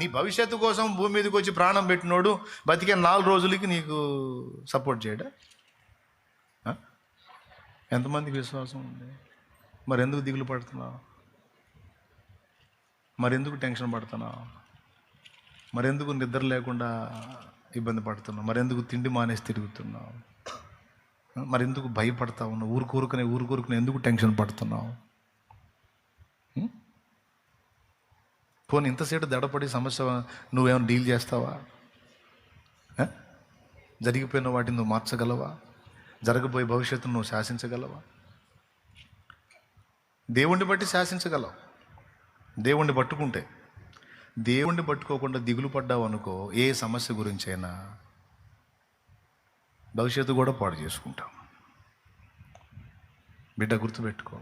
నీ భవిష్యత్తు కోసం భూమి మీదకి వచ్చి ప్రాణం పెట్టినోడు బతికే 4 రోజులకి నీకు సపోర్ట్ చేయడా? ఎంతమందికి విశ్వాసం ఉంది? మరెందుకు దిగులు పడుతున్నావు? మరెందుకు టెన్షన్ పడుతున్నావు? మరెందుకు నిద్ర లేకుండా ఇబ్బంది పడుతున్నావు? మరెందుకు తిండి మానేసి తిరుగుతున్నావు? మరెందుకు భయపడతా ఉన్నావు? ఊరుకూరుకునే ఎందుకు టెన్షన్ పడుతున్నావు? పోనీ ఇంతసేపు దడపడి సమస్య నువ్వేమైనా డీల్ చేస్తావా? జరిగిపోయిన వాటిని నువ్వు మార్చగలవా? జరగబోయే భవిష్యత్తును నువ్వు శాసించగలవా? దేవుణ్ణి బట్టి శాసించగలవు. దేవుణ్ణి పట్టుకుంటే. దేవుణ్ణి పట్టుకోకుండా దిగులు పడ్డావు అనుకో, ఏ సమస్య గురించైనా భవిష్యత్తు కూడా పాడు చేసుకుంటాం. బిడ్డ గుర్తుపెట్టుకో,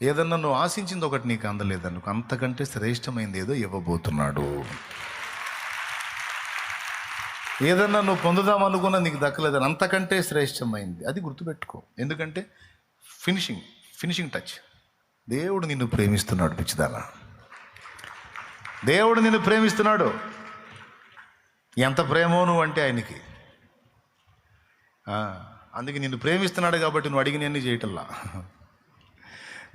ఏదన్నా నువ్వు ఆశించింది ఒకటి నీకు అందలేదనుకో, అంతకంటే శ్రేష్టమైంది ఏదో ఇవ్వబోతున్నాడు. ఏదన్నా నువ్వు పొందుదాం అనుకున్నా నీకు దక్కలేదని, అంతకంటే శ్రేష్టమైంది అది గుర్తుపెట్టుకో. ఎందుకంటే ఫినిషింగ్ టచ్. దేవుడు నిన్ను ప్రేమిస్తున్నాడు పిచ్చిదానా. దేవుడు నిన్ను ప్రేమిస్తున్నాడు. ఎంత ప్రేమో నువ్వు అంటే ఆయనకి. అందుకే నిన్ను ప్రేమిస్తున్నాడు కాబట్టి నువ్వు అడిగినవన్నీ చేయటల్లా.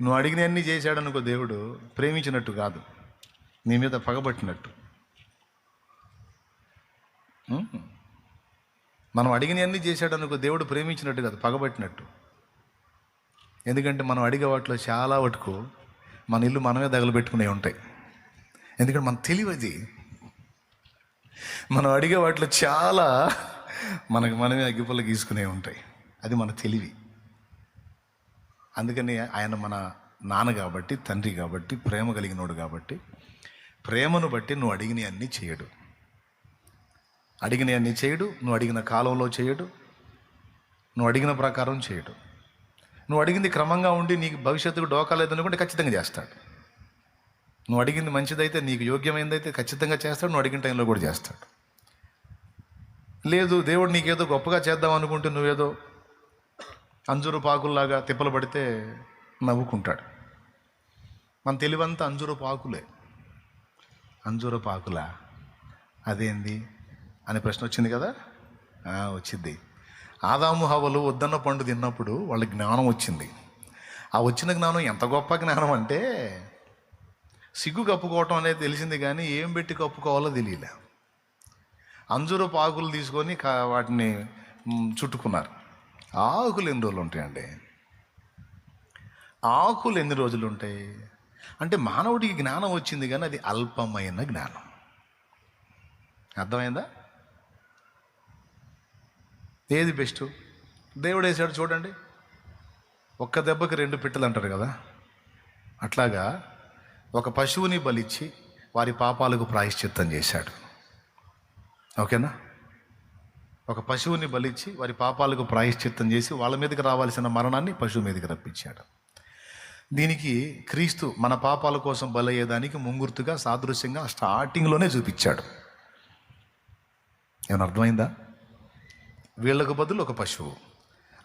నువ్వు అడిగినవన్నీ చేశాడు అనుకో, దేవుడు ప్రేమించినట్టు కాదు, నీ మీద పగబట్టినట్టు. మనం అడిగినవన్నీ చేశాడు అనుకో, దేవుడు ప్రేమించినట్టు కాదు, పగబట్టినట్టు. ఎందుకంటే మనం అడిగే వాటిలో చాలా వరకు మన ఇల్లు మనమే తగలబెట్టుకునే ఉంటాయి. ఎందుకంటే మన తెలివది. మనం అడిగే వాటిలో చాలా మనమే అగ్గిపుల్ల గీసుకునే ఉంటాయి. అది మన తెలివి. అందుకని ఆయన మన నాన్న కాబట్టి, తండ్రి కాబట్టి, ప్రేమ కలిగినోడు కాబట్టి, ప్రేమను బట్టి నువ్వు అడిగినవన్నీ చేయడు. అడిగినవన్నీ చేయడు. నువ్వు అడిగిన కాలంలో చేయడు. నువ్వు అడిగిన ప్రకారం చేయడు. నువ్వు అడిగింది క్రమంగా ఉండి నీకు భవిష్యత్తుకు డోకా లేదనుకుంటే ఖచ్చితంగా చేస్తాడు. నువ్వు అడిగింది మంచిదైతే, నీకు యోగ్యమైనదైతే ఖచ్చితంగా చేస్తాడు. నువ్వు అడిగిన టైంలో కూడా చేస్తాడు. లేదు, దేవుడు నీకేదో గొప్పగా చేద్దాం అనుకుంటే నువ్వేదో అంజూరు పాకుల్లాగా తిప్పలు పడితే నవ్వుకుంటాడు. మన తెలివంతా అంజూరు పాకులే. అంజూరు పాకులా అదేంది అనే ప్రశ్న వచ్చింది కదా. వచ్చింది. ఆదాము హవ్వలు వద్దన్న పండు తిన్నప్పుడు వాళ్ళ జ్ఞానం వచ్చింది. ఆ వచ్చిన జ్ఞానం ఎంత గొప్ప జ్ఞానం అంటే, సిగ్గు కప్పుకోవటం అనేది తెలిసింది కానీ ఏం పెట్టి కప్పుకోవాలో తెలియలే. అంజూరు పాకులు తీసుకొని వాటిని చుట్టుకున్నారు. ఆకులు ఎన్ని రోజులు ఉంటాయండి? ఆకులు ఎన్ని రోజులు ఉంటాయి అంటే, మానవుడికి జ్ఞానం వచ్చింది కానీ అది అల్పమైన జ్ఞానం. అర్థమైందా? ఏది బెస్ట్? దేవుడు వేసాడు చూడండి. ఒక్క దెబ్బకి 2 పిట్టలు అంటారు కదా. అట్లాగా ఒక పశువుని బలిచ్చి వారి పాపాలకు ప్రాయశ్చిత్తం చేశాడు. ఓకేనా? ఒక పశువుని బలిచ్చి వారి పాపాలకు ప్రాయశ్చిత్తం చేసి వాళ్ళ మీదకి రావాల్సిన మరణాన్ని పశువు మీదకి రప్పించాడు. దీనికి క్రీస్తు మన పాపాల కోసం బలయ్యేదానికి ముంగుర్తుగా, సాదృశ్యంగా స్టార్టింగ్లోనే చూపించాడు. ఏమైనా అర్థమైందా? వీళ్ళకు బదులు ఒక పశువు,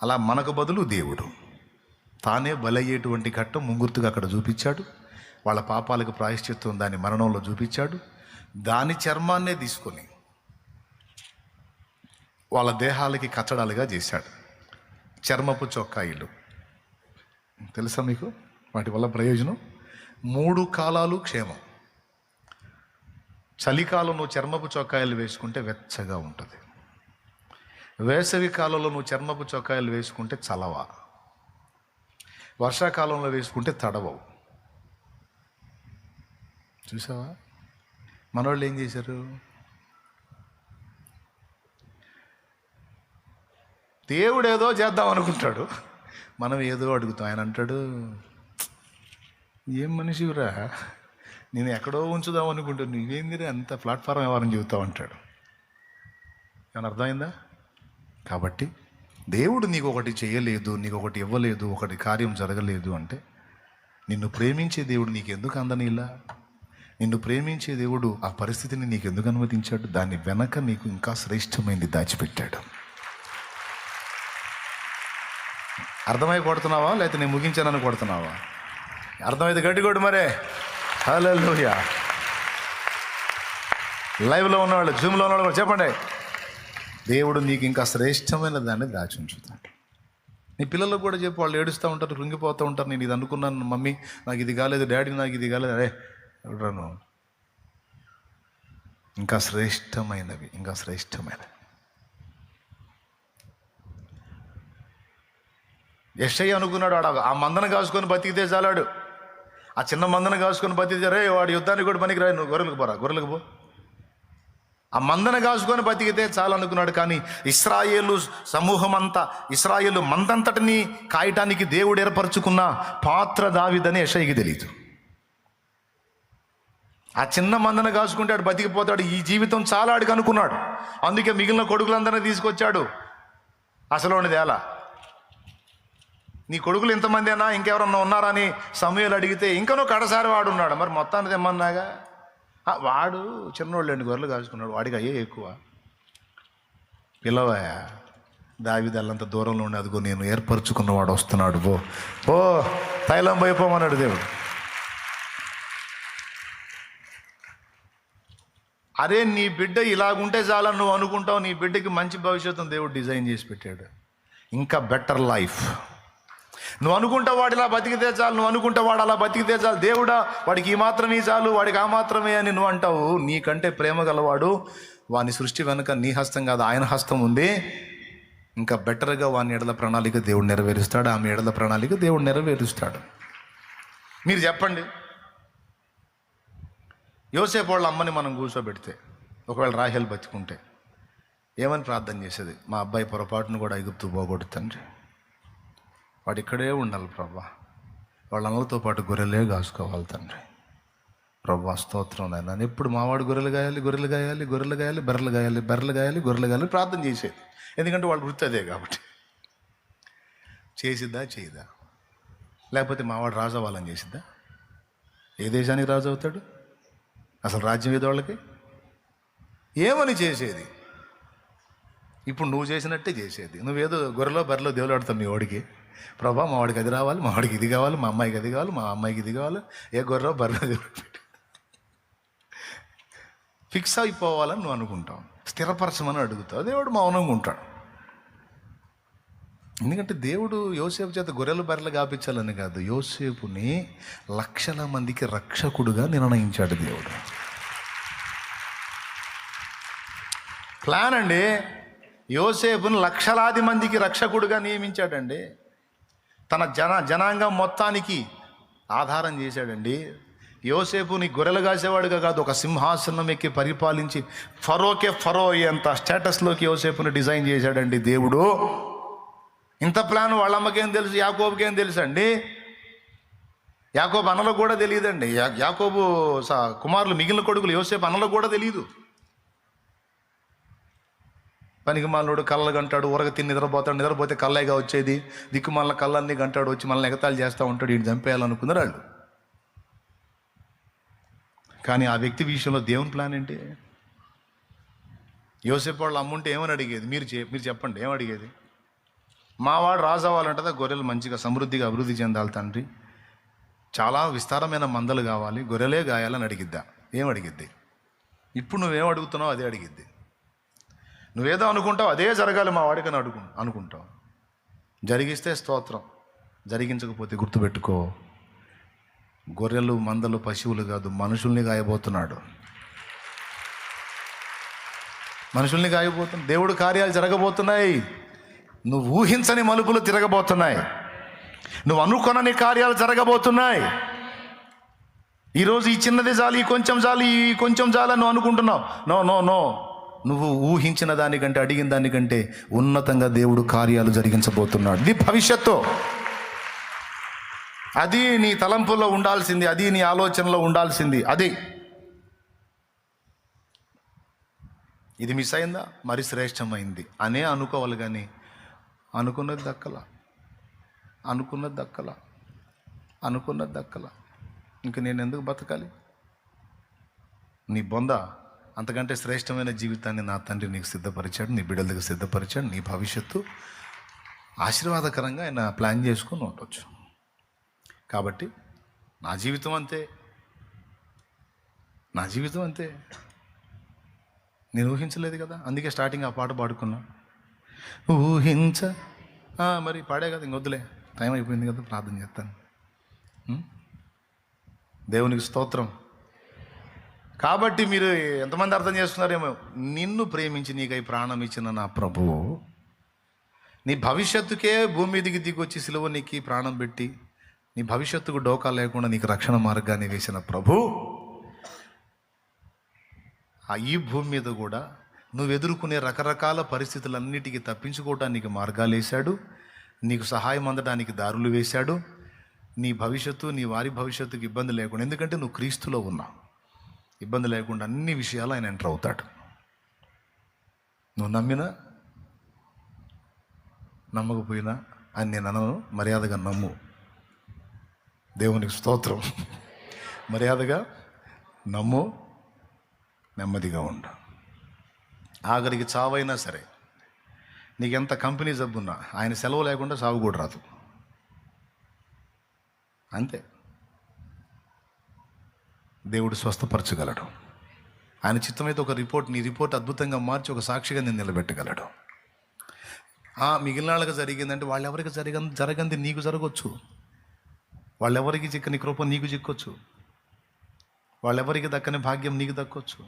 అలా మనకు బదులు దేవుడు తానే బలయ్యేటువంటి ఘట్టం ముంగుర్తుగా అక్కడ చూపించాడు. వాళ్ళ పాపాలకు ప్రాయశ్చిత్తం దాని మరణంలో చూపించాడు. దాని చర్మాన్నే తీసుకొని వాళ్ళ దేహాలకి కచ్చడాలుగా చేశాడు. చర్మపు చొక్కాయిలు తెలుసా మీకు? వాటి వల్ల ప్రయోజనం 3 కాలాలు క్షేమం. చలికాలం నువ్వు చర్మపు చొక్కాయలు వేసుకుంటే వెచ్చగా ఉంటుంది. వేసవి కాలంలో నువ్వు చర్మపు చొక్కాయలు వేసుకుంటే చలవ. వర్షాకాలంలో వేసుకుంటే తడవవు. చూసావా? మనోళ్ళు ఏం చేశారు? దేవుడు ఏదో చేద్దాం అనుకుంటాడు, మనం ఏదో అడుగుతాం. ఆయన అంటాడు, ఏం మనిషిరా, నేను ఎక్కడో ఉంచుదాం అనుకుంటాను, నువ్వేందిరా అంత ప్లాట్ఫారం ఎవరని చెబుతావు అంటాడు. ఏమన్నా అర్థమైందా? కాబట్టి దేవుడు నీకు ఒకటి చేయలేదు, నీకు ఒకటి ఇవ్వలేదు, ఒకటి కార్యం జరగలేదు అంటే, నిన్ను ప్రేమించే దేవుడు నీకు ఎందుకు అందనిలా? నిన్ను ప్రేమించే దేవుడు ఆ పరిస్థితిని నీకు ఎందుకు అనుమతించాడు? దాని వెనక నీకు ఇంకా శ్రేష్టమైంది దాచిపెట్టాడు. అర్థమై కొడుతున్నావా లేకపోతే నేను ముగించానని కొడుతున్నావా? అర్థమైతే గట్టి కొడు మరే. హల్లెలూయా. లైవ్లో ఉన్నవాళ్ళు, జూమ్లో ఉన్నవాళ్ళు కూడా చెప్పండి, దేవుడు నీకు ఇంకా శ్రేష్టమైన దాన్ని దాచి ఉంచుతాడు. నీ పిల్లలకు కూడా చెప్పు, వాళ్ళు ఏడుస్తూ ఉంటారు, కృంగిపోతూ ఉంటారు, నేను ఇది అనుకున్నాను మమ్మీ, నాకు ఇది కాలేదు, డాడీ నాకు ఇది కాలేదు, అరే ఎవడను, ఇంకా శ్రేష్టమైనవి, ఇంకా శ్రేష్టమైనవి. యెషయా అనుకున్నాడు, ఆ మందను కాసుకొని బతికితే చాలాడు, ఆ చిన్న మందను కాసుకొని బతికితే, రే వాడు యుద్ధానికి కూడా పనికి రాయి, నువ్వు గొర్రెలకు పో, ఆ మందను కాసుకొని బతికితే చాలు అనుకున్నాడు. కానీ ఇశ్రాయేలు సమూహం అంతా, ఇశ్రాయేలు మందంతటిని కాయటానికి దేవుడు ఏర్పరచుకున్న పాత్ర దావీదని యెషయాకి తెలియదు. ఆ చిన్న మందను కాసుకుంటే ఆడు బతికిపోతాడు, ఈ జీవితం చాలా ఆడికి అనుకున్నాడు. అందుకే మిగిలిన కొడుకులందరినీ తీసుకొచ్చాడు. అసలు ఎలా, నీ కొడుకులు ఇంతమంది అయినా ఇంకెవరన్నా ఉన్నారా అని సమూయేలు అడిగితే, ఇంకనో కడసారి వాడు ఉన్నాడు. మరి మొత్తాన్ని తెమ్మన్నాగా, వాడు చిన్నోళ్ళు 2 గొర్రెలు కాసుకున్నాడు, వాడికి అయ్యే ఎక్కువ. పిల్లవాయా, దావీదు అల్లంత దూరంలో ఉండి, అదిగో నేను ఏర్పరచుకున్నవాడు వస్తున్నాడు, ఓ తైలం పోయిపోమన్నాడు దేవుడు. అరే నీ బిడ్డ ఇలాగుంటే చాలా నువ్వు అనుకుంటావు, నీ బిడ్డకి మంచి భవిష్యత్తును దేవుడు డిజైన్ చేసి పెట్టాడు, ఇంకా బెటర్ లైఫ్. నువ్వు అనుకుంటా వాడు ఇలా బతికితే చాలు, నువ్వు అనుకుంటా వాడు అలా బతికితే చాలు, దేవుడా వాడికి ఈ మాత్రమే చాలు, వాడికి ఆ మాత్రమే అని నువ్వు అంటావు. నీకంటే ప్రేమ గలవాడు, వాని సృష్టి వెనుక నీ హస్తం కాదు ఆయన హస్తం ఉంది. ఇంకా బెటర్గా వాని ఎడల ప్రణాళిక దేవుడు నెరవేరుస్తాడు, ఆమె ఎడల ప్రణాళిక దేవుడు నెరవేరుస్తాడు. మీరు చెప్పండి, యోసేపు వాళ్ళ అమ్మని మనం కూర్చోబెడితే, ఒకవేళ రాహేల్ బతికుంటే ఏమని ప్రార్థన చేసేది? మా అబ్బాయి పొరపాటును కూడా ఐగుప్తు పోగొట్టు తండ్రి, వాడు ఇక్కడే ఉండాలి ప్రభా, వాళ్ళ అన్నలతో పాటు గొర్రెలే కాసుకోవాలి తండ్రి, ప్రభా స్తోత్రం నాయన. ఎప్పుడు మావాడు గొర్రెలు గాయాలి, బర్రెలు గాయాలి, గొర్రెలు గాయాలి ప్రార్థన చేసేది. ఎందుకంటే వాళ్ళు వృత్తి అదే కాబట్టి. చేసిద్దా చేయదా? లేకపోతే మావాడు రాజు అవ్వాలని చేసిద్దా? ఏ దేశానికి రాజు అవుతాడు? అసలు రాజ్యం ఏదో వాళ్ళకి ఏమని చేసేది? ఇప్పుడు నువ్వు చేసినట్టే చేసేది. నువ్వేదో గొర్రెలో బర్రెలో దేవుడు ఆడుతావు మీ వాడికి, ప్రభా మా వాడికి అది రావాలి, మా వాడికి ఇది కావాలి, మా అమ్మాయికి అది కావాలి, మా అమ్మాయికి ఇది కావాలి. ఏ గొర్రెలో బర్రెలో దేవుడు ఫిక్స్ అయిపోవాలని నువ్వు అనుకుంటావు, స్థిరపరచమని అడుగుతావు. దేవుడు మౌనంగా ఉంటాడు. ఎందుకంటే దేవుడు యోసేపు చేత గొర్రెలు బర్రెలు కాపించాలని కాదు, యోసేపుని లక్షల మందికి రక్షకుడుగా నిర్ణయించాడు దేవుడు. ప్లాన్ అండి. యోసేపుని లక్షలాది మందికి రక్షకుడుగా నియమించాడండి. తన జనాంగం మొత్తానికి ఆధారం చేశాడండి. యోసేపుని గొర్రెలు కాసేవాడుగా కాదు, ఒక సింహాసనం ఎక్కి పరిపాలించి ఫరో అయ్యేంత స్టేటస్లోకి యోసేపుని డిజైన్ చేశాడండి దేవుడు. ఇంత ప్లాన్ వాళ్ళ అమ్మకేం తెలుసు, యాకోబుకేం తెలుసు అండి? యాకోబు అన్నలకు కూడా తెలియదండి. యాకోబు కుమారులు మిగిలిన కొడుకులు యోసేపు అన్నలకు కూడా తెలియదు. పనికిమాలినోడు కళ్ళలు గంటాడు, ఉరగ తిని నిద్రపోతే కళ్ళగా వచ్చేది, దిక్కుమాల కళ్ళన్నీ గంటాడు, వచ్చి మనల్ని ఎగతాళి చేస్తూ ఉంటాడు, ఈయన చంపేయాలనుకున్నారు వాళ్ళు. కానీ ఆ వ్యక్తి విషయంలో దేవుని ప్లాన్ ఏంటి? యోసేపు వాళ్ళు అమ్ముంటే ఏమని అడిగేది? మీరు చెప్పండి, ఏమని అడిగేది? మావాడు రాజు అవ్వాలంటే గొర్రెలు మంచిగా సమృద్ధిగా అభివృద్ధి చెందాలి తండ్రి, చాలా విస్తారమైన మందలు కావాలి, గొర్రెలే గాయాలని అడిగిద్దా? ఏం అడిగిద్ది? ఇప్పుడు నువ్వేం అడుగుతున్నావు అదే అడిగిద్ది. నువ్వేదో అనుకుంటావు అదే జరగాలి మా వాడికని అనుకుంటావు. జరిగిస్తే స్తోత్రం, జరిగించకపోతే గుర్తుపెట్టుకో, గొర్రెలు మందలు పశువులు కాదు, మనుషుల్ని గాయబోతున్నాడు. మనుషుల్ని గాయబోతున్నాడు. దేవుడు కార్యాలు జరగబోతున్నాయి. నువ్వు ఊహించని మలుపులు తిరగబోతున్నాయి. నువ్వు అనుకొనని కార్యాలు జరగబోతున్నాయి. ఈరోజు ఈ చిన్నది చాలు, ఈ కొంచెం చాలు నువ్వు అనుకుంటున్నావు. నో, నువ్వు ఊహించిన దానికంటే, అడిగిన దానికంటే ఉన్నతంగా దేవుడు కార్యాలు జరిగించబోతున్నాడు. ఇది భవిష్యత్తు. అది నీ తలంపుల్లో ఉండాల్సింది, అది నీ ఆలోచనలో ఉండాల్సింది. అది ఇది మిస్ అయిందా, మరి శ్రేష్టమైంది అనే అనుకోవాలి. కానీ అనుకున్నది దక్కల. ఇంక నేను ఎందుకు బతకాలి? నీ బొంద, అంతకంటే శ్రేష్టమైన జీవితాన్ని నా తండ్రి నీకు సిద్ధపరిచాడు, నీ బిడ్డలకు సిద్ధపరిచాడు. నీ భవిష్యత్తు ఆశీర్వాదకరంగా ఆయన ప్లాన్ చేసుకొని ఉండొచ్చు. కాబట్టి నా జీవితం అంతే. నేను ఊహించలేదు కదా, అందుకే స్టార్టింగ్ ఆ పాట పాడుకున్నా. ఊహించ మరి పాడే కదా, ఇంకొద్దులే, టైం అయిపోయింది కదా, ప్రార్థన చేస్తాను. దేవునికి స్తోత్రం. కాబట్టి మీరు ఎంతమంది అర్థం చేస్తున్నారేమో, నిన్ను ప్రేమించి నీకై ప్రాణం ఇచ్చిన నా ప్రభువు నీ భవిష్యత్తుకే భూమి మీదికి దిగొచ్చి సిలువ నీకు ప్రాణం పెట్టి నీ భవిష్యత్తుకు డోకా లేకుండా నీకు రక్షణ మార్గాన్ని వేసిన ప్రభు ఈ భూమి మీద కూడా నువ్వు ఎదుర్కొనే రకరకాల పరిస్థితులన్నిటికీ తప్పించుకోవడానికి మార్గాలు వేశాడు, నీకు సహాయం అందడానికి దారులు వేశాడు. నీ భవిష్యత్తు, నీ వారి భవిష్యత్తుకు ఇబ్బంది లేకుండా, ఎందుకంటే నువ్వు క్రీస్తులో ఉన్నావు, ఇబ్బంది లేకుండా అన్ని విషయాలు ఆయన ఎంటర్ అవుతాడు. నువ్వు నమ్మినా నమ్మకపోయినా అని నేను అనను, మర్యాదగా నమ్ము. దేవునికి స్తోత్రం. మర్యాదగా నమ్ము, నెమ్మదిగా ఉండు. ఆఖరికి చావైనా సరే, నీకెంత కంపెనీ జబ్బున్నా ఆయన సెలవు లేకుండా సాగు కూడా రాదు. అంతే. దేవుడు స్వస్థపరచగలడు. ఆయన చిత్తమైతే ఒక నీ రిపోర్ట్ అద్భుతంగా మార్చి ఒక సాక్షిగా నేను నిలబెట్టగలడు. మిగిలిన వాళ్ళకి జరిగిందంటే వాళ్ళెవరికి జరగంది నీకు జరగవచ్చు, వాళ్ళెవరికి చిక్కని కృప నీకు చిక్కొచ్చు, వాళ్ళెవరికి దక్కని భాగ్యం నీకు దక్కొచ్చు.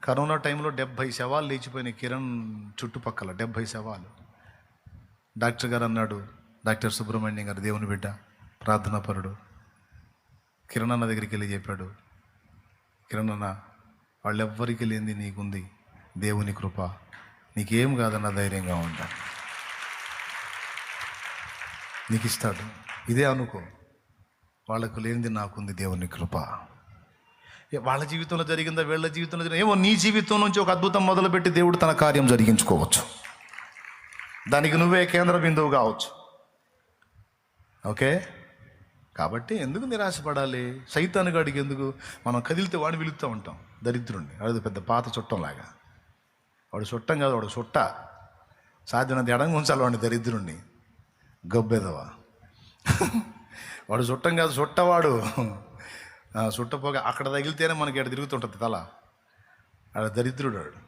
కరోనా టైంలో 70 శవాలు లేచిపోయినాయి కిరణ్ చుట్టుపక్కల, 70 శవాలు. డాక్టర్ గారు అన్నాడు, డాక్టర్ సుబ్రహ్మణ్యం గారు, దేవుని బిడ్డ, ప్రార్థనాపరుడు, కిరణ్ అన్న దగ్గరికి వెళ్ళి చెప్పాడు, కిరణ్ అన్న, వాళ్ళెవ్వరికి లేనిది నీకుంది, దేవుని కృప, నీకేం కాదన్న ధైర్యంగా ఉంటా, నీకు ఇస్తాడు. ఇదే అనుకో, వాళ్ళకు లేనిది నాకుంది, దేవుని కృప. వాళ్ళ జీవితంలో జరిగిందా, వీళ్ళ జీవితంలో జరిగిందా ఏమో, నీ జీవితం నుంచి ఒక అద్భుతం మొదలుపెట్టి దేవుడు తన కార్యం జరిగించుకోవచ్చు. దానికి నువ్వే కేంద్ర బిందువు కావచ్చు. ఓకే. కాబట్టి ఎందుకు నిరాశపడాలి? సైతాను గాడికి ఎందుకు? మనం కదిలితే వాడిని పిలుస్తూ ఉంటాం, దరిద్రుడిని. అది పెద్ద పాత చుట్టంలాగా. వాడు చుట్టం కాదు, వాడు చుట్ట. సాధ్యమైనంత ఎడంగా ఉంచాలి వాడిని, దరిద్రుడిని, గబ్బెదవా. వాడు చుట్టం కాదు, చుట్టవాడు. చుట్టపోగా అక్కడ తగిలితేనే మనకి ఎక్కడ తిరుగుతుంటుంది తల. ఆడ దరిద్రుడు వాడు.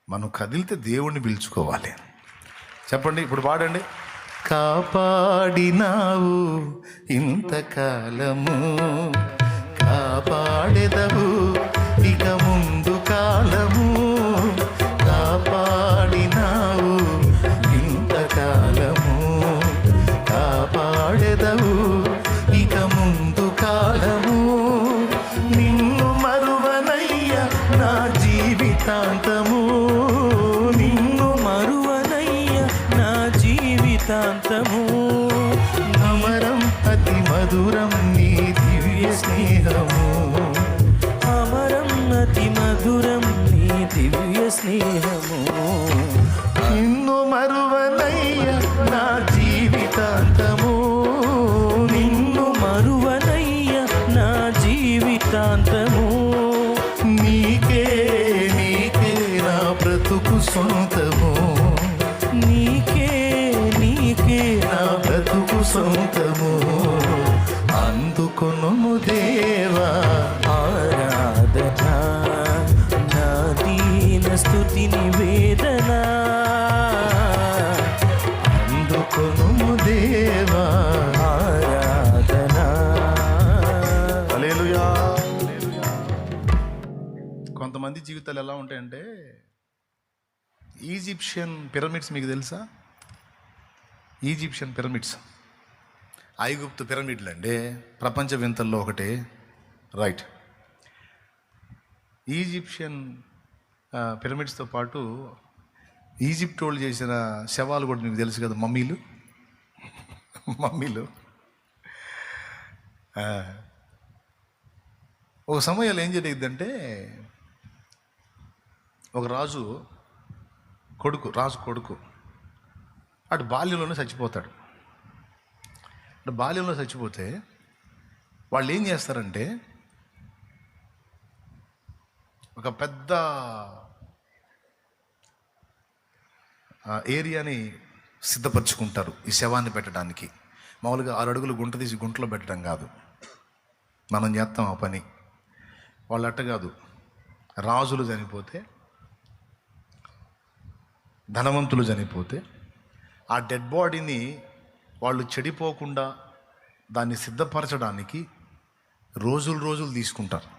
మనం కదిలితే దేవుణ్ణి పిలుచుకోవాలి. చెప్పండి, ఇప్పుడు పాడండి. కాపాడినావు ఇంతకాలము, కాపాడెదవు ఇక ముందు కాలము. కాపాడినావు ఇంతకాలము, కాపాడెదవు ఇక ముందు కాలము. నిన్ను మరువనయ్య నా జీవితాంతము, నిన్ను మరువనయ్య నా జీవితాంతము. అమరం అతి మధురం నీ దివ్య స్నేహము, అమరం అతి మధురం నీ దివ్య స్నేహము. నిన్ను మరువనయ్య నా జీవితాంతము, నిన్ను మరువనయ్య నా జీవితాంతము. నీకే నీకే నా బ్రతుకు సొంతము, నీకే నీకే నా బ్రతుకు సొంతము. అందుకొనుము దేవా ఆరాధన, నా దీన స్తుతి నివేదన. అందుకొనుము దేవా ఆరాధన. హల్లెలూయా. కొంతమంది జీవితాలు ఎలా ఉంటాయంటే, ఈజిప్షియన్ పిరమిడ్స్ మీకు తెలుసా? ఈజిప్షియన్ పిరమిడ్స్, ఐగుప్తు పిరమిడ్లు అండి, ప్రపంచ వింతల్లో ఒకటి. రైట్. ఈజిప్షియన్ పిరమిడ్స్తో పాటు ఈజిప్ట్ వాళ్ళు చేసిన శవాలు కూడా మీకు తెలుసు కదా, మమ్మీలు. మమ్మీలు ఒక సమయంలో ఏం జరిగిందంటే, ఒక రాజు కొడుకు అటు బాల్యంలోనే చచ్చిపోతాడు. అటు బాల్యంలో చచ్చిపోతే వాళ్ళు ఏం చేస్తారంటే, ఒక పెద్ద ఏరియాని సిద్ధపరచుకుంటారు ఈ శవాన్ని పెట్టడానికి. మామూలుగా 6 అడుగులు గుంట తీసి గుంటలో పెట్టడం కాదు, మనం చేస్తాం ఆ పని. వాళ్ళు అట్ట కాదు, రాజులు చనిపోతే, ధనవంతులు చనిపోతే ఆ డెడ్ బాడీని వాళ్ళు చెడిపోకుండా దాన్ని సిద్ధపరచడానికి రోజులు తీసుకుంటారు.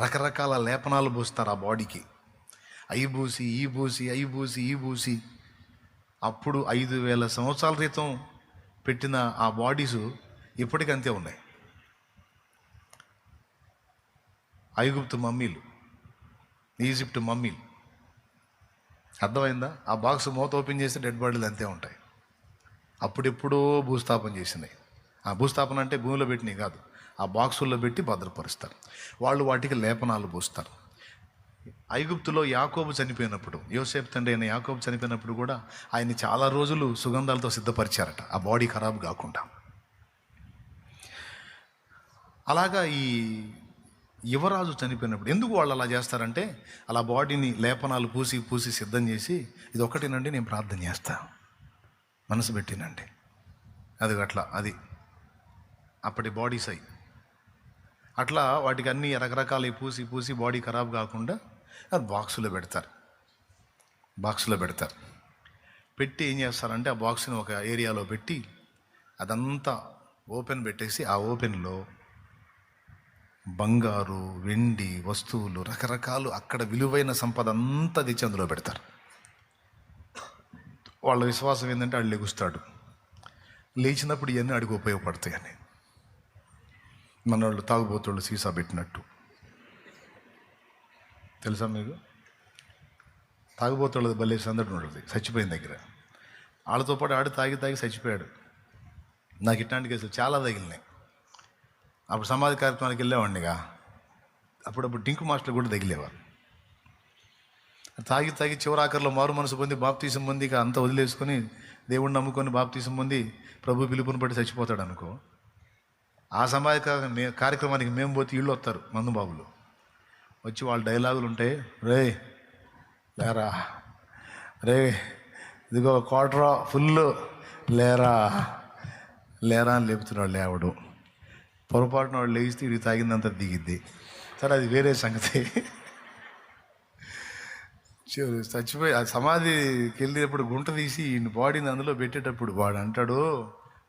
రకరకాల లేపనాలు పూస్తారు ఆ బాడీకి. అయి పూసి అప్పుడు 5,000 సంవత్సరాల క్రితం పెట్టిన ఆ బాడీసు ఇప్పటికంతే ఉన్నాయి. ఐగుప్తు మమ్మీలు, ఈజిప్ట్ మమ్మీలు. అర్థమైందా? ఆ బాక్స్ మూత ఓపెన్ చేస్తే డెడ్ బాడీలు అంతే ఉంటాయి. అప్పుడెప్పుడో భూస్థాపన చేసినాయి. ఆ భూస్థాపన అంటే భూమిలో పెట్టినవి కాదు, ఆ బాక్సుల్లో పెట్టి భద్రపరుస్తారు. వాళ్ళు వాటికి లేపనాలు పూస్తారు. ఐగుప్తులో యాకోబు చనిపోయినప్పుడు, యోసేపు తండ్రి అయిన యాకోబు చనిపోయినప్పుడు కూడా ఆయన్ని చాలా రోజులు సుగంధాలతో సిద్ధపరిచారట, ఆ బాడీ ఖరాబ్ కాకుండా. అలాగా ఈ యువరాజు చనిపోయినప్పుడు ఎందుకు వాళ్ళు అలా చేస్తారంటే, అలా బాడీని లేపనాలు పూసి సిద్ధం చేసి, ఇది ఒక్కటేనండి నేను ప్రార్థన చేస్తా, మనసు పెట్టినండి, అది అట్లా, అది అప్పటి బాడీస్ అయి అట్లా వాటికి అన్ని రకరకాలు పూసి బాడీ ఖరాబ్ కాకుండా అది బాక్సులో పెడతారు. పెట్టి ఏం చేస్తారంటే ఆ బాక్స్ని ఒక ఏరియాలో పెట్టి అదంతా ఓపెన్ పెట్టేసి, ఆ ఓపెన్లో బంగారు, వెండి వస్తువులు, రకరకాలు అక్కడ విలువైన సంపద అంతా తెచ్చి అందులో పెడతారు. వాళ్ళ విశ్వాసం ఏంటంటే వాళ్ళు లెగుస్తాడు, లేచినప్పుడు ఇవన్నీ అడిగి ఉపయోగపడతాయని. మన వాళ్ళు తాగుబోతుళ్ళు సీసా పెట్టినట్టు తెలుసా మీకు? తాగుబోతుళ్ళది భలే సందడి ఉంటుంది చచ్చిపోయిన దగ్గర. వాళ్ళతో పాటు ఆడి తాగి చచ్చిపోయాడు. నాకు ఇట్లాంటి కేసులు చాలా తగిలినాయి. అప్పుడు సమాధి కార్యక్రమానికి వెళ్ళేవాడినిగా, అప్పుడప్పుడు డింకు మాస్టర్ కూడా తగిలేవారు. తాగి చివరాఖరిలో మారు మనసు పొంది బాప్తీసం పొంది ఇక అంతా వదిలేసుకొని దేవుడిని నమ్ముకొని బాప్తీసం పొంది ప్రభు పిలుపుని బట్టి చచ్చిపోతాడు అనుకో. ఆ సమాధి కార్యక్రమానికి మేము పోతే ఇళ్ళు వస్తారు మందుబాబులు వచ్చి, వాళ్ళ డైలాగులు ఉంటాయి. రే లేరా, రే ఇదిగో క్వార్టరా ఫుల్, లేరా అని లేపుతున్నాడు. లేవడు పొరపాటున వాడు లేస్తే ఇది తాగిందంతా దిగిద్ది. సరే అది వేరే సంగతి. చచ్చిపోయి ఆ సమాధికి వెళ్ళేటప్పుడు గుంట తీసి ఈ బాడీని అందులో పెట్టేటప్పుడు వాడు అంటాడు,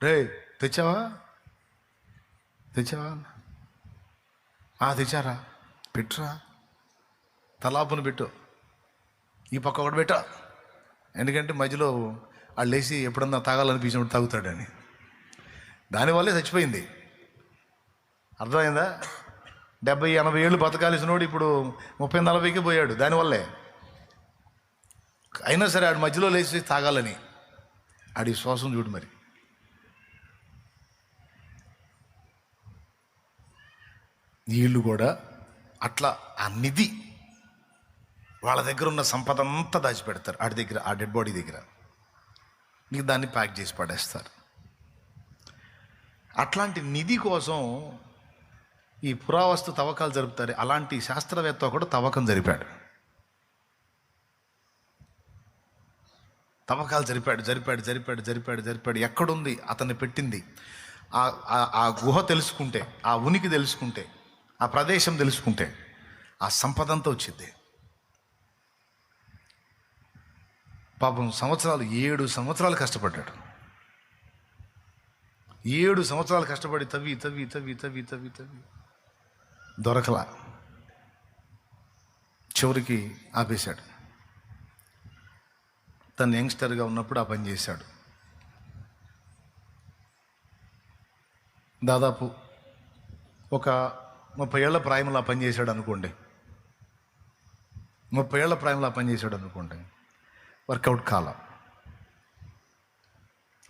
రే తెచ్చావా తెచ్చారా, పెట్టురా, తలాపును పెట్టు, ఈ పక్క ఒకటి పెట్టా, ఎందుకంటే మధ్యలో వాళ్ళు లేచి ఎప్పుడన్నా తాగాలనిపించినప్పుడు తాగుతాడని. దానివల్లే చచ్చిపోయింది. అర్థమైందా? 70-80 ఏళ్ళు బతకాల్సినోడు ఇప్పుడు 30-40కి పోయాడు దానివల్లే. అయినా సరే ఆడు మధ్యలో లేచి తాగాలని ఆడి శ్వాసం చూడు. మరి వీళ్ళు కూడా అట్లా ఆ నిధి వాళ్ళ దగ్గర ఉన్న సంపద అంతా దాచిపెడతారు ఆడి దగ్గర, ఆ డెడ్ బాడీ దగ్గర. నీకు దాన్ని ప్యాక్ చేసి పడేస్తారు. అట్లాంటి నిధి కోసం ఈ పురావస్తు తవ్వకాలు జరుపుతారు. అలాంటి శాస్త్రవేత్త కూడా తవ్వకం జరిపాడు. జరిపాడు. ఎక్కడుంది అతన్ని పెట్టింది? ఆ గుహ తెలుసుకుంటే, ఆ ఉనికి తెలుసుకుంటే, ఆ ప్రదేశం తెలుసుకుంటే ఆ సంపద అంతా వచ్చింది. పాపం 7 సంవత్సరాలు కష్టపడ్డాడు. 7 సంవత్సరాలు కష్టపడి తవ్వి దొరకలా. చివరికి ఆపేశాడు. తను యంగ్స్టర్గా ఉన్నప్పుడు ఆ పని చేశాడు. దాదాపు ఒక 30 ఏళ్ల ప్రాయంలో ఆ పని చేశాడు అనుకోండి. 30 ఏళ్ల ప్రాయంలో ఆ పని చేశాడు అనుకోండి. వర్కౌట్ కాలం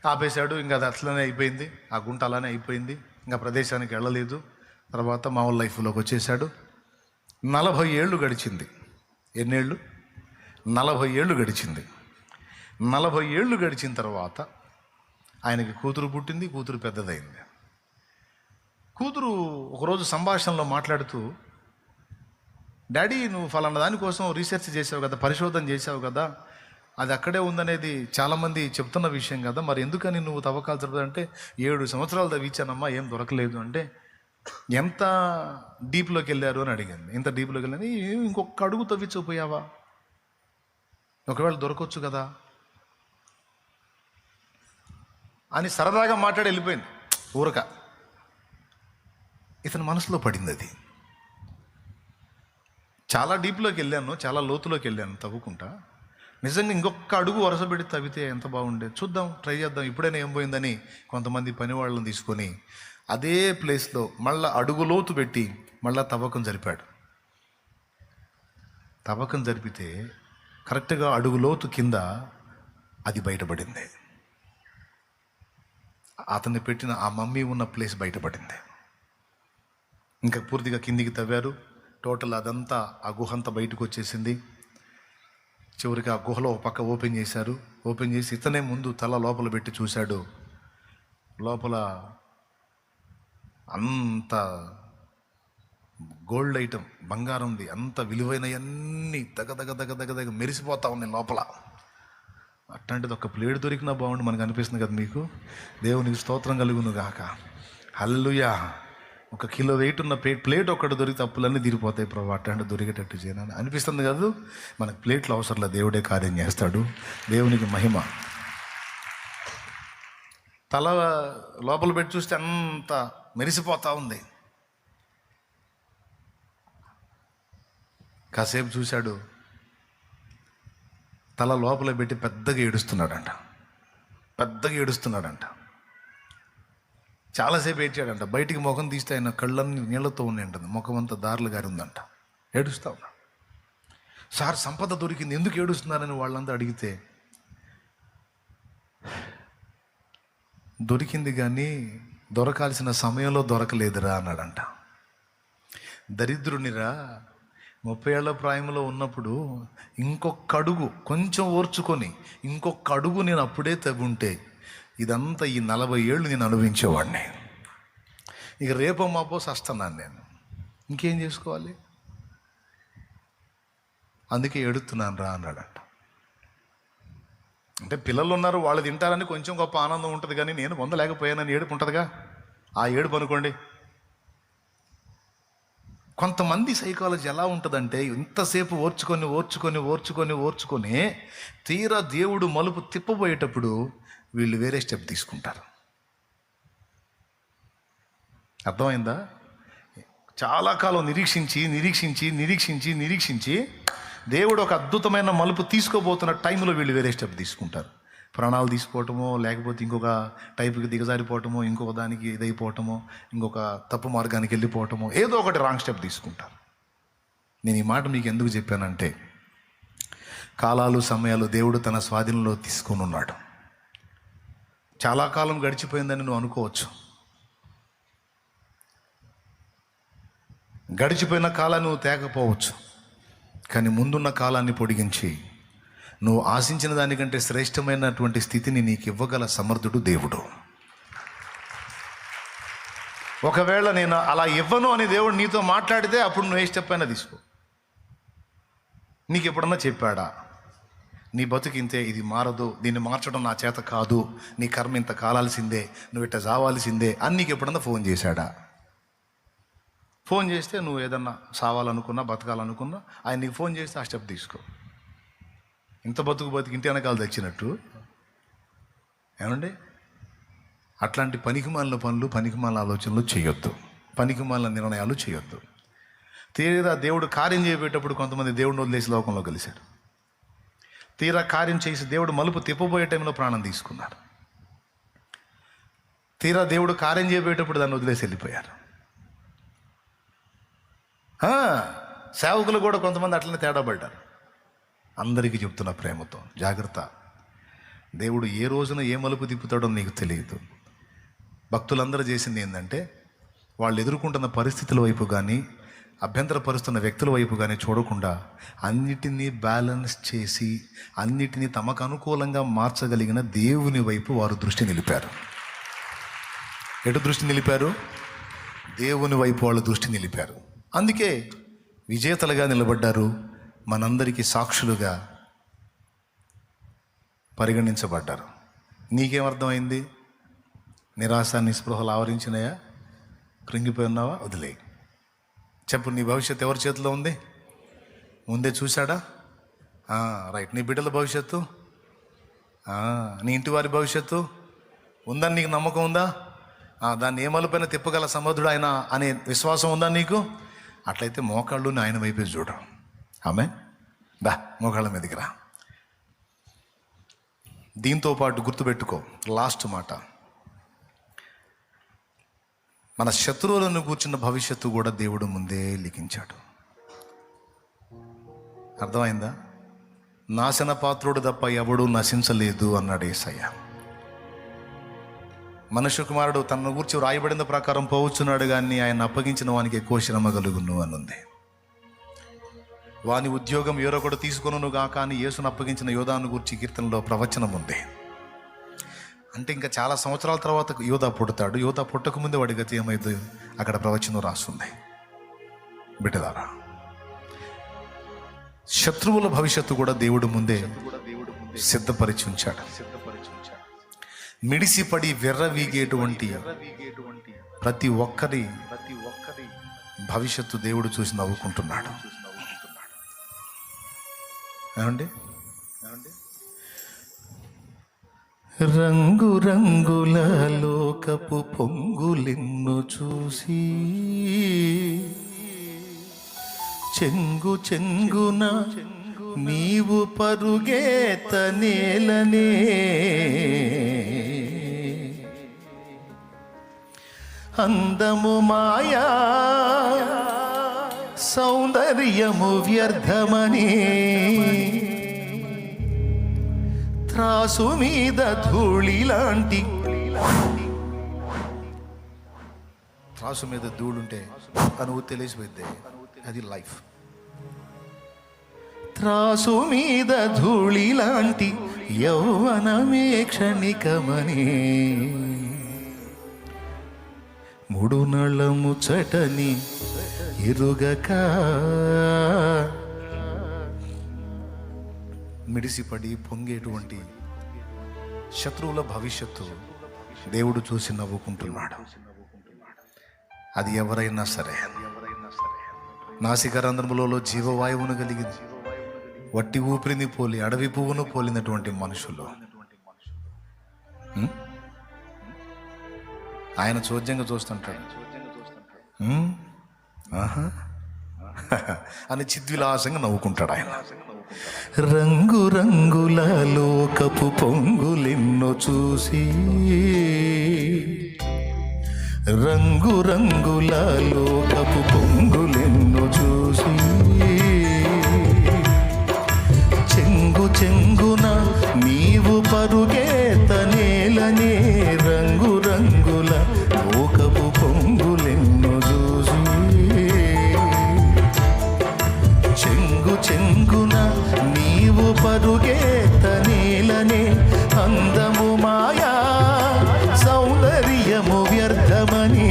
ఆపేశాడు. ఇంకా అది అట్లనే అయిపోయింది, ఆ గుంట అలానే అయిపోయింది. ఇంకా ప్రదేశానికి వెళ్ళలేదు. తర్వాత మామూలు లైఫ్లోకి వచ్చేసాడు. 40 ఏళ్ళు గడిచింది. ఎన్నేళ్ళు? 40 ఏళ్ళు గడిచింది. 40 ఏళ్ళు గడిచిన తర్వాత ఆయనకి కూతురు పుట్టింది. కూతురు పెద్దదైంది. కూతురు ఒకరోజు సంభాషణలో మాట్లాడుతూ, డాడీ నువ్వు ఫలానా దానికోసం రీసెర్చ్ చేసావు కదా, పరిశోధన చేసావు కదా, అది అక్కడే ఉందనేది చాలామంది చెప్తున్న విషయం కదా, మరి ఎందుకని నువ్వు తవ్వకాలు జరుపుతుందంటే 7 సంవత్సరాలు తవ్వించానమ్మా, ఏం దొరకలేదు అంటే, ఎంత డీప్లోకి వెళ్ళారు అని అడిగాను. ఎంత డీప్లోకి వెళ్ళాను, ఇంకొక అడుగు తవ్వించకపోయావా, ఒకవేళ దొరకవచ్చు కదా అని సరదాగా మాట్లాడి వెళ్ళిపోయింది ఊరక. ఇతని మనసులో పడింది అది. చాలా డీప్లోకి వెళ్ళాను, చాలా లోతులోకి వెళ్ళాను తవ్వుకుంటా. నిజంగా ఇంకొక అడుగు వరుస పెట్టి తవ్వితే ఎంత బాగుండేది, చూద్దాం, ట్రై చేద్దాం, ఇప్పుడైనా ఏం పోయిందని కొంతమంది పని వాళ్ళని తీసుకొని అదే ప్లేస్లో మళ్ళీ అడుగు లోతు పెట్టి మళ్ళీ తవ్వకం జరిపాడు. తవ్వకం జరిపితే కరెక్ట్గా అడుగు లోతు కింద అది బయటపడింది. అతన్ని పెట్టిన ఆ మమ్మీ ఉన్న ప్లేస్ బయటపడింది. ఇంకా పూర్తిగా కిందికి తవ్వారు. టోటల్ అదంతా ఆ గుహంతా బయటకు వచ్చేసింది. చివరికి ఆ గుహలో ఒక పక్క ఓపెన్ చేశారు. ఓపెన్ చేసి ఇతనే ముందు తల లోపల పెట్టి చూశాడు. లోపల అంత గోల్డ్ ఐటమ్, బంగారంది, అంత విలువైనవన్నీ దగ దగ దగ దగ దగ మెరిసిపోతా ఉన్నాయి లోపల. అట్లాంటిది ఒక ప్లేట్ దొరికినా బాగుండి మనకు అనిపిస్తుంది కదా మీకు. దేవునికి స్తోత్రం కలుగును గాక. హల్లెలూయా. 1 కిలో వెయిట్ ఉన్న ప్లేట్ ఒక్కటి దొరికితే అప్పులన్నీ తీరిపోతాయి ప్రభు, అట్లాంటి దొరికేటట్టు చేయనని అనిపిస్తుంది కాదు. మనకు ప్లేట్లు అవసరంలా, దేవుడే కార్యం చేస్తాడు. దేవునికి మహిమ. తల లోపల పెట్టి చూస్తే అంత మెరిసిపోతా ఉంది. కాసేపు చూశాడు, తల లోపల పెట్టి పెద్దగా ఏడుస్తున్నాడంట. చాలాసేపు ఏడ్చాడంట. బయటికి ముఖం తీస్తే ఆయన కళ్ళన్నీ నీళ్లతో ఉన్నాయంట, ముఖం అంతా దారులు గారి ఉందంట. ఏడుస్తా ఉన్నా. సార్ సంపద దొరికింది, ఎందుకు ఏడుస్తున్నారని వాళ్ళంతా అడిగితే, దొరికింది కానీ దొరకాల్సిన సమయంలో దొరకలేదురా అన్నాడంట. దరిద్రునిరా, 30 ఏళ్ల ప్రాయంలో ఉన్నప్పుడు ఇంకొక అడుగు కొంచెం ఓర్చుకొని ఇంకొక అడుగు నేను అప్పుడే తవ్వుంటే ఇదంతా ఈ 40 ఏళ్ళు నేను అనుభవించేవాడిని. ఇక రేపో మాపో సస్తున్నాను నేను, ఇంకేం చేసుకోవాలి, అందుకే ఏడుతున్నాను రా అన్నాడంట. అంటే పిల్లలు ఉన్నారు, వాళ్ళు తింటారని కొంచెం గొప్ప ఆనందం ఉంటుంది, కానీ నేను పొందలేకపోయానని ఏడుపు ఉంటుందిగా, ఆ ఏడుపు అనుకోండి. కొంతమంది సైకాలజీ ఎలా ఉంటుందంటే, ఇంతసేపు ఓర్చుకొని తీరా దేవుడు మలుపు తిప్పబోయేటప్పుడు వీళ్ళు వేరే స్టెప్ తీసుకుంటారు. అర్థమైందా? చాలా కాలం నిరీక్షించి దేవుడు ఒక అద్భుతమైన మలుపు తీసుకోబోతున్న టైంలో వీళ్ళు వేరే స్టెప్ తీసుకుంటారు. ప్రాణాలు తీసుకోవటమో, లేకపోతే ఇంకొక టైపుకి దిగజారిపోవటమో, ఇంకొక దానికి ఇదైపోవటమో, ఇంకొక తప్పు మార్గానికి వెళ్ళిపోవటమో, ఏదో ఒకటి రాంగ్ స్టెప్ తీసుకుంటారు. నేను ఈ మాట మీకు ఎందుకు చెప్పానంటే, కాలాలు సమయాలు దేవుడు తన స్వాధీనంలో తీసుకొని ఉన్నాడు. చాలా కాలం గడిచిపోయిందని నువ్వు అనుకోవచ్చు. గడిచిపోయిన కాలాన్ని నువ్వు తేకపోవచ్చు, కానీ ముందున్న కాలాన్ని పొడిగించి నువ్వు ఆశించిన దానికంటే శ్రేష్టమైనటువంటి స్థితిని నీకు ఇవ్వగల సమర్థుడు దేవుడు. ఒకవేళ నేను అలా ఇవ్వను అని దేవుడు నీతో మాట్లాడితే అప్పుడు నువ్వు ఏ స్టెప్ అయినా తీసుకో. నీకు ఎప్పుడన్నా చెప్పాడా, నీ బతుకింతే, ఇది మారదు, దీన్ని మార్చడం నా చేత కాదు, నీ కర్మ ఇంత కాలాల్సిందే, నువ్వు ఇట్ట చావాల్సిందే అని నీకు ఎప్పుడన్నా ఫోన్ చేశాడా? ఫోన్ చేస్తే నువ్వు ఏదన్నా సావాలనుకున్నా, బతకాలనుకున్నా, ఆయన నీకు ఫోన్ చేస్తే ఆ స్టెప్ తీసుకో. ఇంత బతుకు ఇంటి వెనకాల తెచ్చినట్టు ఏమండి? అట్లాంటి పనికిమాలిన పనులు, పనికిమాలిన ఆలోచనలు చేయొద్దు, పనికిమాలిన నిర్ణయాలు చేయొద్దు. తీరా దేవుడు కార్యం చేయబోయేటప్పుడు కొంతమంది దేవుడిని వదిలేసి లోకంలో కలిశాడు. తీరా కార్యం చేసి దేవుడు మలుపు తిప్పబోయే టైంలో ప్రాణం తీసుకున్నారు. తీరా దేవుడు కార్యం చేయబోయేటప్పుడు దాన్ని వదిలేసి వెళ్ళిపోయారు. సేవకులు కూడా కొంతమంది అట్లనే తేడా పడ్డారు. అందరికీ చెప్తున్న ప్రేమతో, జాగ్రత్త. దేవుడు ఏ రోజున ఏ మలుపు తిప్పుతాడో నీకు తెలియదు. భక్తులందరూ చేసింది ఏంటంటే, వాళ్ళు ఎదుర్కొంటున్న పరిస్థితుల వైపు కానీ, అభ్యంతరపరుస్తున్న వ్యక్తుల వైపు కానీ చూడకుండా అన్నిటినీ బ్యాలెన్స్ చేసి అన్నిటినీ తమకు అనుకూలంగా మార్చగలిగిన దేవుని వైపు వారు దృష్టి నిలిపారు. ఎటు దృష్టి నిలిపారు? దేవుని వైపు వాళ్ళు దృష్టి నిలిపారు. అందుకే విజేతలుగా నిలబడ్డారు, మనందరికీ సాక్షులుగా పరిగణించబడ్డారు. నీకేమర్థమైంది? నిరాశ, నిస్పృహలు ఆవరించినాయా? కృంగిపోయి ఉన్నావా? వదిలే. చెప్పు, నీ భవిష్యత్తు ఎవరి చేతిలో ఉంది? ముందే చూశాడా? రైట్. నీ బిడ్డల భవిష్యత్తు, నీ ఇంటి వారి భవిష్యత్తు ఉందని నీకు నమ్మకం ఉందా? దాన్ని ఏ మలుపైన తిప్పగల సమర్థుడు ఆయన అనే విశ్వాసం ఉందా నీకు? అట్లయితే మోకాళ్ళు ఆయన వైపే చూడు. ఆమె దా, మోకాళ్ళ మీదకి రా. దీంతో పాటు గుర్తుపెట్టుకో, లాస్ట్ మాట, మన శత్రువులను కూర్చున్న భవిష్యత్తు కూడా దేవుడు ముందే లిఖించాడు. అర్థమైందా? నాశన పాత్రుడు తప్ప ఎవడు నశించలేదు అన్నాడు యేసయ్య. మనుష్య కుమారుడు తన గురించి రాయబడిన ప్రకారం పోవచ్చున్నాడు, కానీ ఆయన అప్పగించిన వానికి ఎక్కువ శ్రమ కలుగును అని ఉంది. వాని ఉద్యోగం ఎవరొకడు తీసుకొనును గాక అని యేసును అప్పగించిన యోధాను గురించి కీర్తనలో ప్రవచనం ఉంది. అంటే ఇంకా చాలా సంవత్సరాల తర్వాత యోధా పుడతాడు. యోధా పుట్టకముందే వాడి గతి ఏమైంది అక్కడ ప్రవచనం రాస్తుంది. బిడ్డలారా, శత్రువుల భవిష్యత్తు కూడా దేవుడు ముందే సిద్ధపరిచి ఉంచాడు. మిడిసిపడి వెర్రవీగేటువంటి ప్రతి ఒక్కరి భవిష్యత్తు దేవుడు చూసి నవ్వుకుంటున్నాడు. ఏమండి? రంగు రంగుల లోకపు పొంగులిన్ను చూసి చెంగు చెంగున నీవు పరుగేత నేలనే, అందము మాయా సౌందర్యము వ్యర్థమని త్రాసు మీద ధూళి లాంటి, త్రాసు మీద ధూళుంటే అనువు తెలిసిపోద్ది, అది లైఫ్. త్రాసు మీద ధూళి లాంటి యౌవనమే క్షణికమని, మూడు నళము చటని ఎరుగక మిడిసిపడి పొంగేటువంటి శత్రువుల భవిష్యత్తు దేవుడు చూసి నవ్వుకుంటున్నాడు. అది ఎవరైనా సరే. నాసిక రంధ్రములలో జీవవాయువును కలిగింది, వట్టి ఊపిరిని పోలి అడవి పువ్వును పోలినటువంటి మనుషులు ఆయన చోద్యంగా చూస్తుంటాడు. అని చిద్విలాసంగా నవ్వుకుంటాడు ఆయన. రంగు రంగుల లోకపు పొంగులెన్నో చూసి, రంగు రంగుల లోకపు పొంగులెన్నో చూసి, చెంగు చెంగున నీవు పరుగేత నేలనే, రంగు రంగుల లోకపు పొంగులెన్నో చూసి, చెంగు చెంగున నీవు పరుగేత నేలనే, అందము మాయా సౌందర్యము వ్యర్థమని,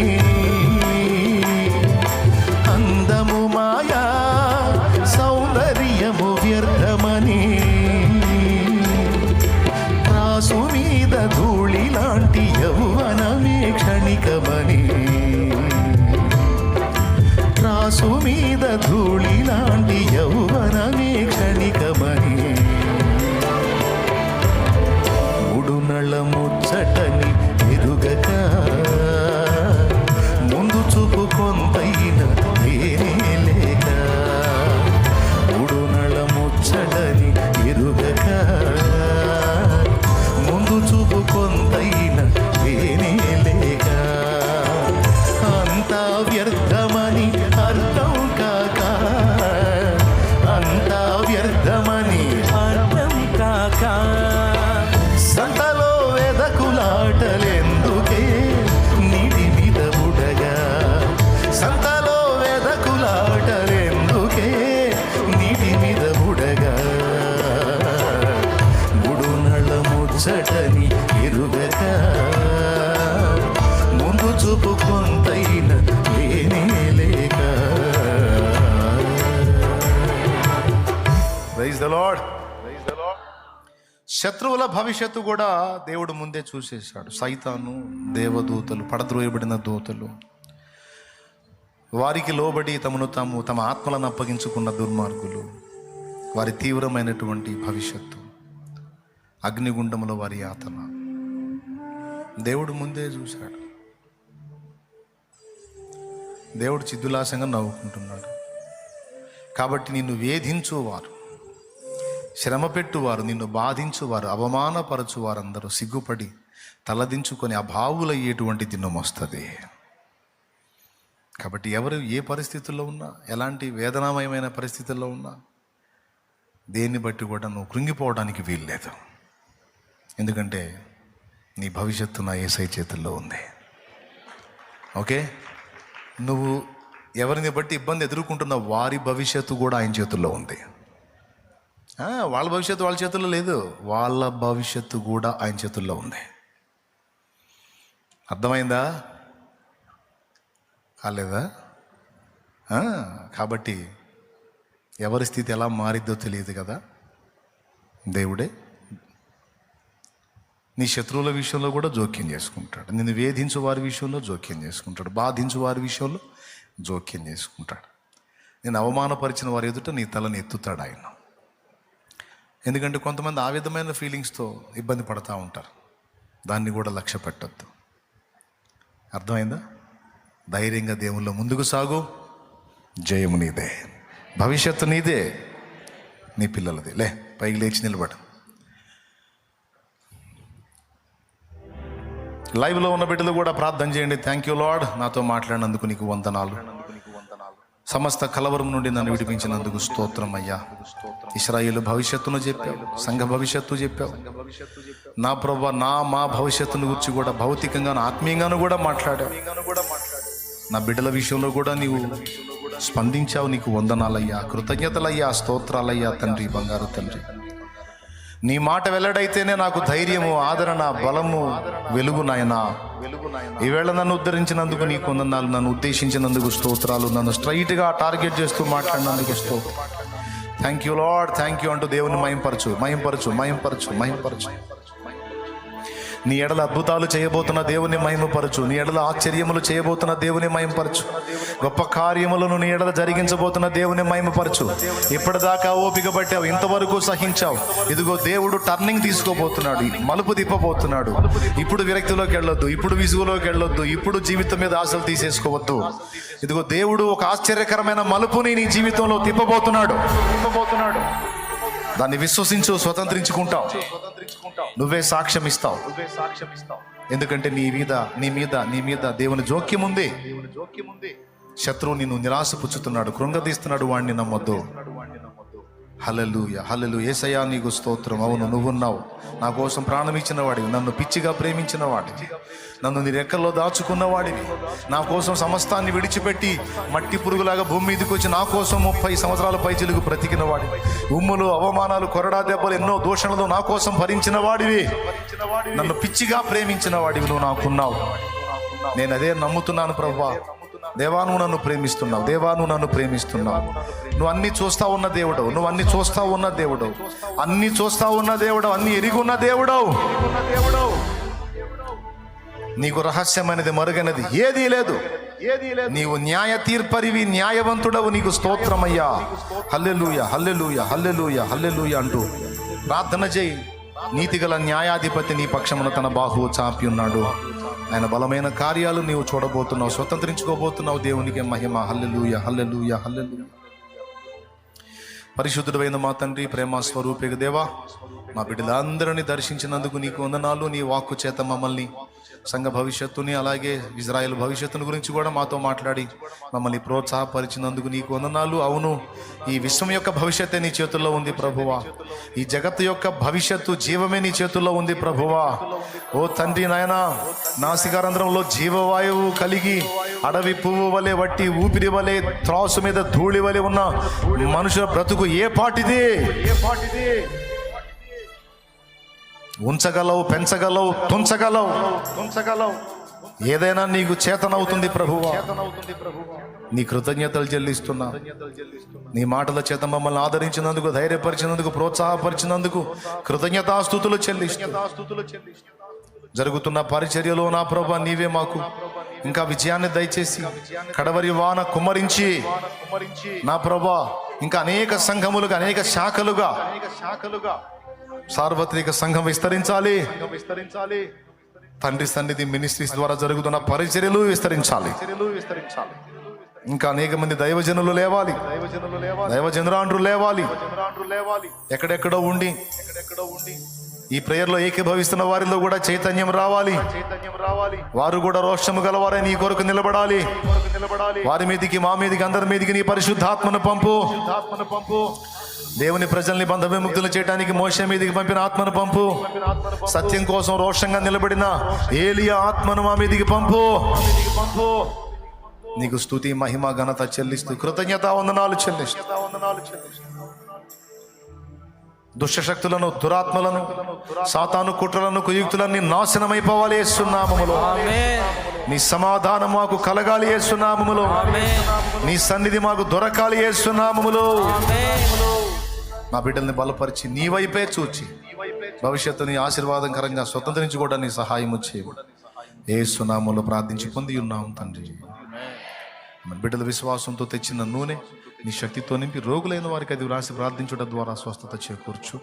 అందము మాయా సౌందర్యము వ్యర్థమని, త్రాసు మీద ధూళి లాంటి యౌవనమే క్షణికమని, త్రాసు మీద ధూళి లాంటి యౌవనమే క్షణికమని, మూడు నళ్ళ ముచ్చటని ఎరుగక ముందు చూపు కొంతైన వేరే లేక, మూడు నళ్ళ ముచ్చటని ఎరుగక ముందు చూపు కొంతైన వేరే లేక, అంతా వ్యర్థమని అర్థం కాక, అంతా వ్యర్థమని అర్థం కాక, సంతలో వెదకులాటలెందుకే నీటి మీద బుడగా, సంతలో వెదకులాటలెందుకే నీటి మీద బుడగా, మూడు నళ్ళ ముచ్చటని ఎరుగక ముందు చూపు కొంతైన లేనే లేక. Praise the Lord. శత్రువుల భవిష్యత్తు కూడా దేవుడు ముందే చూసేశాడు. సైతాను, దేవదూతలు, పడద్రోయబడిన దూతలు, వారికి లోబడి తమ ఆత్మలను అప్పగించుకున్న దుర్మార్గులు, వారి తీవ్రమైనటువంటి భవిష్యత్తు, అగ్నిగుండంలో వారి యాతన దేవుడు ముందే చూశాడు. దేవుడు చిద్దులాసంగా నవ్వుకుంటున్నాడు. కాబట్టి నిన్ను వేధించువారు, శ్రమ పెట్టువారు, నిన్ను బాధించువారు, అవమానపరచువారందరూ సిగ్గుపడి తలదించుకొని అభావులయ్యేటువంటి దినం వస్తుంది. కాబట్టి ఎవరు ఏ పరిస్థితుల్లో ఉన్నా, ఎలాంటి వేదనామయమైన పరిస్థితుల్లో ఉన్నా, దేన్ని బట్టి కూడా నువ్వు కృంగిపోవడానికి వీల్లేదు. ఎందుకంటే నీ భవిష్యత్తు నా యేసయ్య చేతుల్లో ఉంది. ఓకే, నువ్వు ఎవరిని బట్టి ఇబ్బంది ఎదుర్కొంటున్న వారి భవిష్యత్తు కూడా ఆయన చేతుల్లో ఉంది. వాళ్ళ భవిష్యత్తు వాళ్ళ చేతుల్లో లేదు, వాళ్ళ భవిష్యత్తు కూడా ఆయన చేతుల్లో ఉంది. అర్థమైందా? కాలేదా? కాబట్టి ఎవరి స్థితి ఎలా మారిద్దో తెలియదు కదా. దేవుడే నీ శత్రువుల విషయంలో కూడా జోక్యం చేసుకుంటాడు. నిన్ను వేధించు వారి విషయంలో జోక్యం చేసుకుంటాడు. బాధించు వారి విషయంలో జోక్యం చేసుకుంటాడు. నేను అవమానపరిచిన వారి ఎదుట నీ తలని ఎత్తుతాడు ఆయన. ఎందుకంటే కొంతమంది ఆ విధమైన ఫీలింగ్స్తో ఇబ్బంది పడుతూ ఉంటారు. దాన్ని కూడా లక్ష్య పెట్టద్దు. అర్థమైందా? ధైర్యంగా దేవుల్లో ముందుకు సాగు. జయము నీదే, భవిష్యత్తు నీదే, నీ పిల్లలది. పైకి లేచి నిలబడు. లైవ్లో ఉన్న బిడ్డలు కూడా ప్రార్థన చేయండి. థ్యాంక్ యూ లార్డ్, నాతో మాట్లాడినందుకు నీకు వందనాలు. సమస్త కలవరం నుండి నన్ను విడిపించినందుకు స్తోత్రం అయ్యా. ఇశ్రాయేలు భవిష్యత్తును చెప్పావు, సంఘ భవిష్యత్తు చెప్పావు. నా ప్రభు, మా భవిష్యత్తును గురించి కూడా భౌతికంగాను ఆత్మీయంగాను కూడా మాట్లాడావు. నా బిడ్డల విషయంలో కూడా నీవు స్పందించావు. నీకు వందనాలయ్యా, కృతజ్ఞతలయ్యా, స్తోత్రాలయ్యా తండ్రి, బంగారు తండ్రి. నీ మాట వెల్లడైతేనే నాకు ధైర్యము, ఆదరణ, బలము, వెలుగు నాయనా. ఈవేళ నన్ను ఉద్ధరించినందుకు నీకు వందనాలు. నన్ను ఉద్దేశించినందుకు స్తోత్రాలు. నన్ను స్ట్రైట్గా టార్గెట్ చేస్తూ మాట్లాడినందుకు స్తోత్రం. Thank you lord, thank you అంటూ దేవుని మహింపరచు. నీ ఎడల అద్భుతాలు చేయబోతున్న దేవుని మహిమపరచు. నీ ఎడల ఆశ్చర్యములు చేయబోతున్న దేవుని మహిమపరచు. గొప్ప కార్యములను నీ ఎడల జరిగించబోతున్న దేవుని మహిమపరచు. ఇప్పటిదాకా ఓపిక పట్టావు, ఇంతవరకు సహించావు. ఇదిగో దేవుడు టర్నింగ్ తీసుకోబోతున్నాడు, మలుపు తిప్పబోతున్నాడు. ఇప్పుడు విరక్తిలోకి వెళ్ళొద్దు, ఇప్పుడు విసుగులోకి వెళ్ళొద్దు, ఇప్పుడు జీవితం మీద ఆశలు తీసేసుకోవద్దు. ఇదిగో దేవుడు ఒక ఆశ్చర్యకరమైన మలుపుని నీ జీవితంలో తిప్పబోతున్నాడు. దాన్ని విశ్వసించు, స్వతంత్రించుకుంటావు. నువ్వే సాక్ష్యం ఇస్తావు. ఎందుకంటే నీ మీద దేవుని జోక్యం ఉంది. శత్రువు నిన్ను నిరాశపుచ్చుతున్నాడు, కృంగదీస్తున్నాడు. వాడిని నమ్మొద్దు. హల్లెలూయా, హల్లెలూయా. యేసయ్యా నీకు స్తోత్రం. అవును, నువ్వున్నావు. నా కోసం ప్రాణం ఇచ్చిన వాడివి, నన్ను పిచ్చిగా ప్రేమించిన వాడివి, నన్ను నీ రెక్కల్లో దాచుకున్న వాడివి, నా కోసం సమస్తాన్ని విడిచిపెట్టి మట్టి పురుగులాగా భూమి మీదకి వచ్చి నా కోసం 30 సంవత్సరాల పైచిలుగు బ్రతికిన వాడివి. ఉమ్ములు, అవమానాలు, కొరడా దెబ్బలు, ఎన్నో దూషణలు నా కోసం భరించిన వాడివి, నన్ను పిచ్చిగా ప్రేమించిన వాడివి. నువ్వు నాకున్నావు. నేను అదే నమ్ముతున్నాను ప్రభువా. దేవా, నువ్వు నన్ను ప్రేమిస్తున్నావు. దేవా, నువ్వు నన్ను ప్రేమిస్తున్నావు. నువ్వు అన్ని చూస్తా ఉన్న దేవుడవు, నువ్వు అన్ని చూస్తా ఉన్న దేవుడవు, అన్ని చూస్తా ఉన్న దేవుడవు, అన్ని ఎరిగి ఉన్న దేవుడవు. నీకు రహస్యమైనది, మరుగైనది ఏదీ లేదు. నీవు న్యాయ తీర్పరివి, న్యాయవంతుడవు. నీకు స్తోత్రమయ్యా. హల్లెలూయా, హల్లెలూయా, హల్లెలూయా, హల్లెలూయా అంటూ ప్రార్థన చేయి. నీతిగల న్యాయాధిపతి నీ పక్షమున తన బాహువు చాపి ఉన్నాడు. ఆయన బలమైన కార్యాలు నీవు చూడబోతున్నావు, స్వతంత్రించుకోబోతున్నావు. దేవునికి మహిమ. హల్లెలూయా, హల్లెలూయా, హల్లెలూయా. పరిశుద్ధుడైన మా తండ్రి, ప్రేమ స్వరూపిక దేవా, మా బిడ్డలందరినీ దర్శించినందుకు నీకు వందనాలు. నీ వాక్కు చేత మమ్మల్ని, సంఘ భవిష్యత్తుని, అలాగే ఇజ్రాయెల్ భవిష్యత్తుని గురించి కూడా మాతో మాట్లాడి మమ్మల్ని ప్రోత్సాహపరిచినందుకు నీకు వందనాలు. అవును, ఈ విశ్వం యొక్క భవిష్యత్తే నీ చేతుల్లో ఉంది ప్రభువా. ఈ జగత్తు యొక్క భవిష్యత్తు, జీవమే నీ చేతుల్లో ఉంది ప్రభువా. ఓ తండ్రి నాయన, నాసికారంధ్రంలో జీవవాయువు కలిగి అడవి పువ్వు వలె, వట్టి ఊపిరి వలె, త్రాసు మీద ధూళి వలె ఉన్న మనుషుల బ్రతుకు ఏ పాటిది? ఉంచగలవు, పెంచగలవు, తుంచగలవు. ఏదైనా నీకు చేతనవుతుంది ప్రభువా. నీ కృతజ్ఞతలు చెల్లిస్తున్నా. నీ మాటల చేత మమ్మల్ని ఆదరించినందుకు, ధైర్యపరిచినందుకు, ప్రోత్సాహపరిచినందుకు కృతజ్ఞతాస్తుతులు చెల్లిస్తున్నా. జరుగుతున్న పరిచర్యలో నా ప్రభువా, నీవే మాకు ఇంకా విజయాన్ని దయచేసి కడవరి వాన కుమ్మరించి నా ప్రభా ఇంకా అనేక సంఘములుగా అనేక శాఖలుగా సార్వత్రిక సంఘం విస్తరించాలి. తండ్రి సన్నిధి మినిస్ట్రీస్ ద్వారా జరుగుతున్న పరిచర్యలు విస్తరించాలి. ఇంకా అనేక మంది దైవజనులు లేవాలి, దైవజనురాండ్రు లేవాలి. ఎక్కడెక్కడో ఉండి ఈ ప్రేయర్లో ఏకీభవిస్తున్న వారిలో కూడా చైతన్యం రావాలి. వారు కూడా రోషము గలవారే నీ కొరకు నిలబడాలి. వారి మీదికి మా మీదికి అందరి మీదికి నీ పరిశుద్ధాత్మను పంపు. దేవుని ప్రజల్ని బంధ విముక్తులు చేయడానికి మోషే మీదికి పంపిన ఆత్మను పంపు. సత్యం కోసం రోషంగా నిలబడిన ఏలియా ఆత్మను మా మీదికి పంపు. నీకు స్తుతి మహిమ ఘనత చెల్లిస్తూ కృతజ్ఞతా వందనాలు చెల్లిస్తూ దుష్టశక్తులను దురాత్మలను సాతాను కుట్రలను కుయుక్తులన్నీ నాశనమైపోవాలి యేసునామములో. నీ సమాధానం మాకు కలగాలి యేసునామములో. నీ సన్నిధి మాకు దొరకాలి యేసునామములో. నా బిడ్డల్ని బలపరిచి నీ వైపే చూచి భవిష్యత్తుని ఆశీర్వాదకరంగా స్వతంత్రించుకోవడానికి సహాయం చేయవు యేసునామములో ప్రార్థించి పొంది ఉన్నాం తండ్రి. మన బిడ్డల విశ్వాసంతో తెచ్చిన నూనె నీ శక్తితో నింపి రోగులైన వారికి అది రాసి ప్రార్థించడం ద్వారా స్వస్థత చేకూర్చు.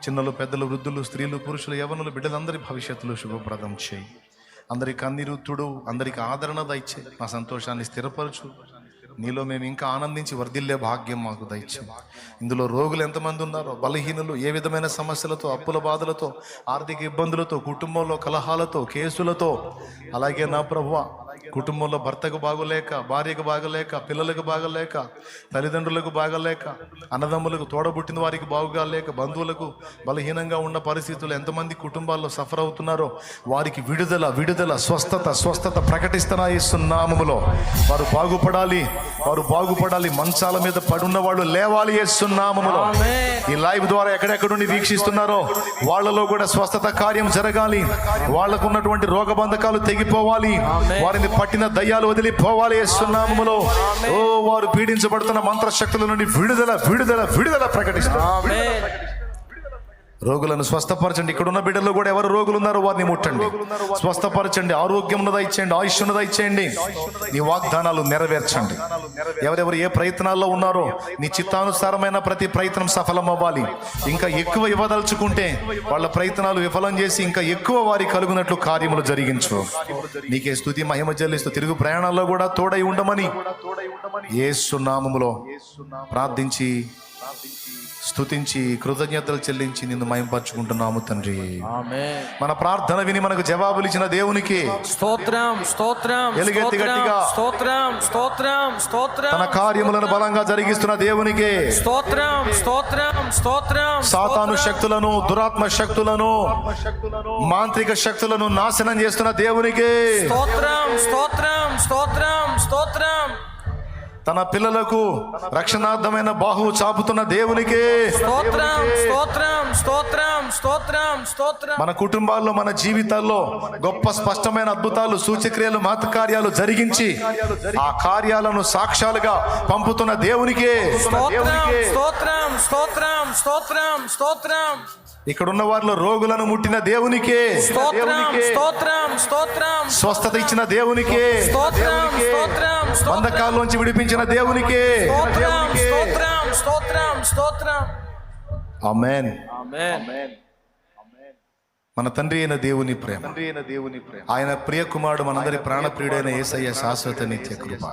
చిన్నలు పెద్దలు వృద్ధులు స్త్రీలు పురుషులు యవ్వనులు బిడ్డలందరి భవిష్యత్తులో శుభప్రదం చేయి. అందరికి కన్నీరు తుడు, అందరికి ఆదరణ దయచే. మా సంతోషాన్ని స్థిరపరచు. నీలో మేము ఇంకా ఆనందించి వర్ధిల్లే భాగ్యం మాకు దయచే. ఇందులో రోగులు ఎంతమంది ఉన్నారో, బలహీనులు ఏ విధమైన సమస్యలతో, అప్పుల బాధలతో, ఆర్థిక ఇబ్బందులతో, కుటుంబంలో కలహాలతో, కేసులతో, అలాగే నా ప్రభువా కుటుంబంలో భర్తకు బాగోలేక, భార్యకు బాగలేక, పిల్లలకు బాగలేక, తల్లిదండ్రులకు బాగలేక, అన్నదమ్ములకు తోడబుట్టిన వారికి బాగుగాలేక, బంధువులకు బలహీనంగా ఉన్న పరిస్థితులు ఎంతమంది కుటుంబాల్లో సఫర్ అవుతున్నారో వారికి విడుదల విడుదల స్వస్థత స్వస్థత ప్రకటిస్తున్నా యేసునామములో. వారు బాగుపడాలి, వారు బాగుపడాలి. మంచాల మీద పడున్న వాళ్ళు లేవాలి యేసునామములో. ఈ లైవ్ ద్వారా ఎక్కడెక్కడుండి వీక్షిస్తున్నారో వాళ్ళలో కూడా స్వస్థత కార్యం జరగాలి. వాళ్లకు ఉన్నటువంటి రోగబంధకాలు తెగిపోవాలి. వారిని పట్టిన దయ్యాలు వదిలిపోవాలి యేసునామములో. ఓ వారు పీడించబడుతున్న మంత్రశక్తుల నుండి విడుదల విడుదల విడుదల ప్రకటిస్తారు. రోగులను స్వస్థపరచండి. ఇక్కడ ఉన్న బిడ్డల్లో కూడా ఎవరు రోగులు ఉన్నారో వారిని ముట్టండి, స్వస్థపరచండి. ఆరోగ్యం దయచేయండి, ఆయుష్ను దయచేయండి. నీ వాగ్దానాలు నెరవేర్చండి. ఎవరెవరు ఏ ప్రయత్నాల్లో ఉన్నారో నీ చిత్తానుసారమైన ప్రతి ప్రయత్నం సఫలం అవ్వాలి. ఇంకా ఎక్కువ ఇవ్వదలుచుకుంటే వాళ్ళ ప్రయత్నాలు విఫలం చేసి ఇంకా ఎక్కువ వారి కలుగునట్లు కార్యములు జరిగించు. నీకే స్తుతి మహిమ చెల్లిస్తూ తిరుగు ప్రయాణాల్లో కూడా తోడై ఉండమని యేసు నామములో ప్రార్థించి స్తుతించి కృతజ్ఞతలు చెల్లించి నిన్ను మహిమపరచుకుంటున్నాము తండ్రి. మన ప్రార్థన విని మనకు జవాబులు ఇచ్చిన దేవునికి స్తోత్రం స్తోత్రం ఎలుగెత్తి గట్టిగా స్తోత్రం స్తోత్రం స్తోత్రం. తన కార్యములను బలంగా జరిగిస్తున్న దేవునికి స్తోత్రం స్తోత్రం స్తోత్రం. సాతాను శక్తులను, దురాత్మ శక్తులను, మాంత్రిక శక్తులను నాశనం చేస్తున్న దేవునికి స్తోత్రం స్తోత్రం స్తోత్రం స్తోత్రం. తన పిల్లలకు రక్షణార్థమైన బాహువు చాపుతున్న దేవునికి స్తోత్రం స్తోత్రం స్తోత్రం స్తోత్రం స్తోత్రం. మన కుటుంబాల్లో మన జీవితాల్లో గొప్ప స్పష్టమైన అద్భుతాలు, సూచక్రియలు, మహత్కార్యాలు జరిగించి ఆ కార్యాలను సాక్ష్యాలుగా పంపుతున్న దేవునికి స్తోత్రం స్తోత్రం స్తోత్రం స్తోత్రం స్తోత్రం. ఇక్కడున్న వారిలో రోగులను ముట్టిన దేవునికి స్తోత్రం స్తోత్రం స్తోత్రం. స్వస్థత ఇచ్చిన దేవునికి స్తోత్రం స్తోత్రం. బంధకాల్లోంచి విడిపించిన దేవునికి స్తోత్రం స్తోత్రం స్తోత్రం స్తోత్రం. ఆమేన్. ఆమేన్. మన తండ్రి అయిన దేవుని ప్రేమ, ఆయన ప్రియ కుమారుడు మనందరి ప్రాణప్రియుడైన యేసయ్య శాశ్వత నిత్య కృప,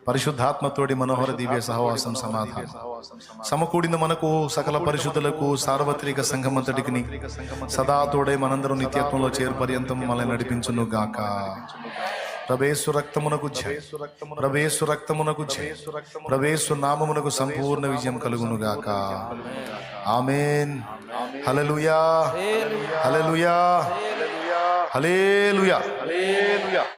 పరిశుద్ధాత్మతోడి మనోహర దివ్య సహవాసం సమాధానం సమకూడిన మనకు సకల పరిశుద్ధులకు సార్వత్రిక సంఘమంతటికి సదా తోడై మనందరం నిత్యత్వంలో చేరు పర్యంతం మనల్ని నడిపించును గాక. ప్రభేసు రక్తమునకు జయ, ప్రభేసు రక్తమునకు జయ, ప్రభేసు నామమునకు సంపూర్ణ విజయం కలుగును గాక. ఆమేన్. హల్లెలూయా హల్లెలూయా హల్లెలూయా.